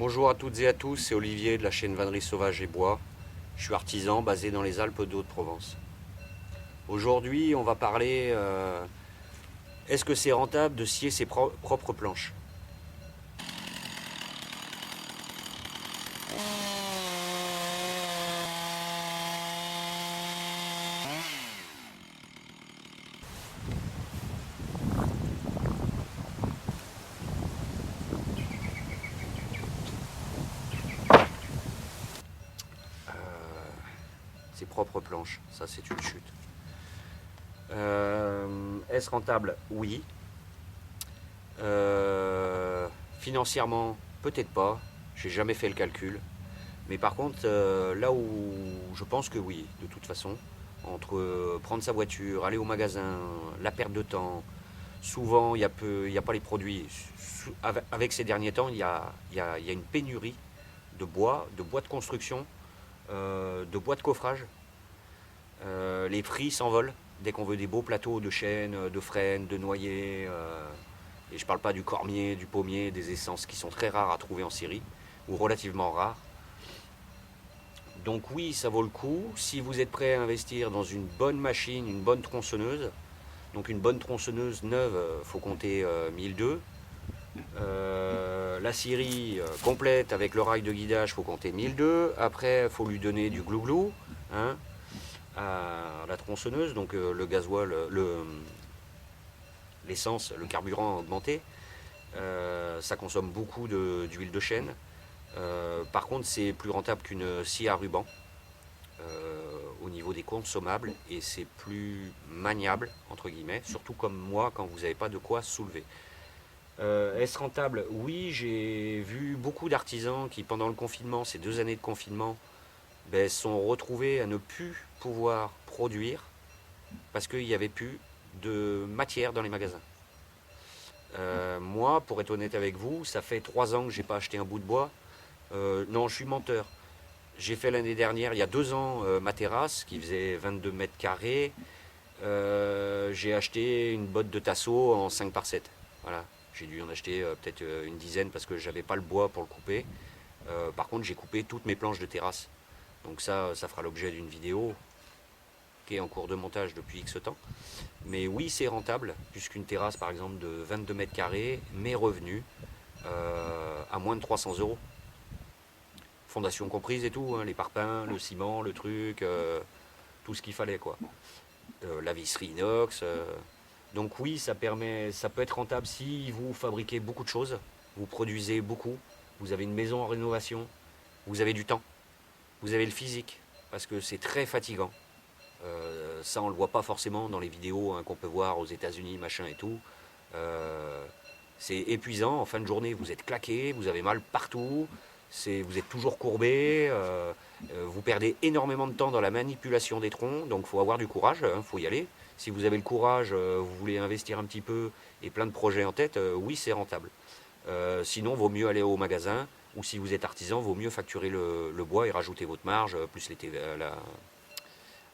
Bonjour à toutes et à tous, c'est Olivier de la chaîne Vannerie Sauvage et Bois. Je suis artisan basé dans les Alpes de Haute-Provence. Aujourd'hui, on va parler est-ce que c'est rentable de scier ses propres planches? Ses propres planches, ça c'est une chute. Est-ce rentable? Oui. Financièrement, peut-être pas. J'ai jamais fait le calcul. Mais par contre, là où je pense que oui, de toute façon, entre prendre sa voiture, aller au magasin, la perte de temps, souvent il y a pas les produits. Avec ces derniers temps, il y a une pénurie de bois de construction, de bois de coffrage. Les prix s'envolent dès qu'on veut des beaux plateaux de chêne, de frêne, de noyer. Et je ne parle pas du cormier, du pommier, des essences qui sont très rares à trouver en Syrie, ou relativement rares. Donc oui, ça vaut le coup. Si vous êtes prêt à investir dans une bonne machine, une bonne tronçonneuse, donc une bonne tronçonneuse neuve, il faut compter 1002. La Syrie complète avec le rail de guidage, il faut compter 1002. Après, il faut lui donner du glouglou hein, à la tronçonneuse, donc le gasoil, l'essence, le carburant augmenté. Ça consomme beaucoup d'huile de chêne. Par contre, c'est plus rentable qu'une scie à ruban au niveau des consommables et c'est plus maniable, entre guillemets, surtout comme moi quand vous n'avez pas de quoi soulever. Est-ce rentable? Oui, j'ai vu beaucoup d'artisans qui, pendant le confinement, ces 2 années de confinement, ben, sont retrouvés à ne plus pouvoir produire parce qu'il n'y avait plus de matière dans les magasins. Moi, pour être honnête avec vous, ça fait 3 ans que j'ai pas acheté un bout de bois. Non, je suis menteur. J'ai fait l'année dernière, il y a 2 ans, ma terrasse qui faisait 22 mètres carrés. J'ai acheté une botte de tasseau en 5 par 7. Voilà. J'ai dû en acheter peut-être une dizaine parce que j'avais pas le bois pour le couper. Par contre, j'ai coupé toutes mes planches de terrasse. Donc ça fera l'objet d'une vidéo qui est en cours de montage depuis X temps. Mais oui, c'est rentable, puisqu'une terrasse, par exemple, de 22 mètres carrés, mes revenus à moins de 300 euros. Fondation comprise et tout, hein, les parpaings, le ciment, le truc, tout ce qu'il fallait, quoi. La visserie inox. Donc oui, ça peut être rentable si vous fabriquez beaucoup de choses, vous produisez beaucoup, vous avez une maison en rénovation, vous avez du temps, vous avez le physique, parce que c'est très fatigant. Ça, on le voit pas forcément dans les vidéos hein, qu'on peut voir aux États-Unis, machin et tout. C'est épuisant. En fin de journée, vous êtes claqué, vous avez mal partout, vous êtes toujours courbé, vous perdez énormément de temps dans la manipulation des troncs, donc il faut avoir du courage, il faut y aller. Si vous avez le courage, vous voulez investir un petit peu et plein de projets en tête, oui, c'est rentable. Sinon, vaut mieux aller au magasin, ou si vous êtes artisan, vaut mieux facturer le bois et rajouter votre marge, plus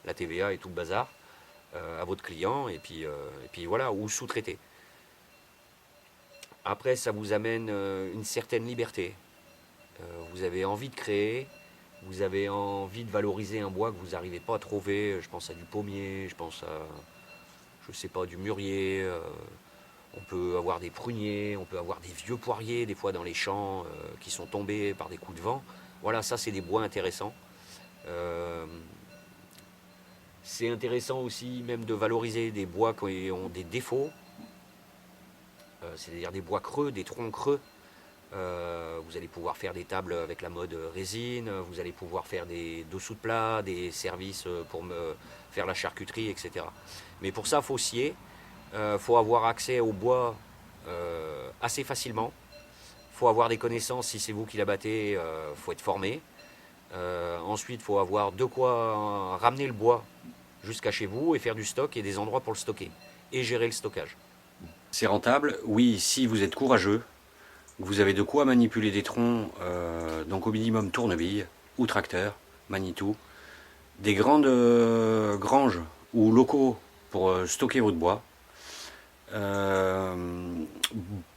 la TVA et tout le bazar, à votre client, et puis voilà, ou sous-traiter. Après, ça vous amène une certaine liberté. Vous avez envie de créer, vous avez envie de valoriser un bois que vous n'arrivez pas à trouver. Je pense à du pommier, je pense à, je sais pas, du mûrier. On peut avoir des pruniers, on peut avoir des vieux poiriers, des fois dans les champs, qui sont tombés par des coups de vent. Voilà, ça c'est des bois intéressants. Euh, c'est intéressant aussi même de valoriser des bois qui ont des défauts, c'est-à-dire des bois creux, des troncs creux. Vous allez pouvoir faire des tables avec la mode résine, vous allez pouvoir faire des dessous de plat, des services pour faire la charcuterie, etc. Mais pour ça, il faut scier, faut avoir accès au bois assez facilement, faut avoir des connaissances si c'est vous qui l'abattez, faut être formé. Ensuite, il faut avoir de quoi ramener le bois jusqu'à chez vous et faire du stock et des endroits pour le stocker et gérer le stockage. C'est rentable, oui, si vous êtes courageux. Vous avez de quoi manipuler des troncs, donc au minimum tournevis ou tracteur, Manitou, des grandes granges ou locaux pour stocker votre bois,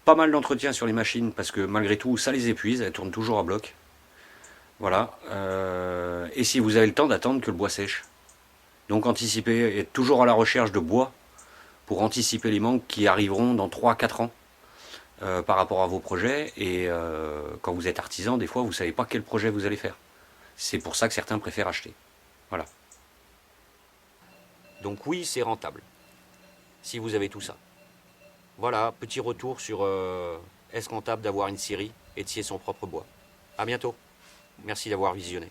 pas mal d'entretien sur les machines parce que malgré tout, ça les épuise, elles tournent toujours à bloc. Voilà. Et si vous avez le temps d'attendre que le bois sèche. Donc anticipez, être toujours à la recherche de bois pour anticiper les manques qui arriveront dans 3 à 4 ans par rapport à vos projets. Et quand vous êtes artisan, des fois, vous ne savez pas quel projet vous allez faire. C'est pour ça que certains préfèrent acheter. Voilà. Donc oui, c'est rentable, si vous avez tout ça. Voilà, petit retour sur est-ce rentable d'avoir une scierie et de scier son propre bois. A bientôt. Merci d'avoir visionné.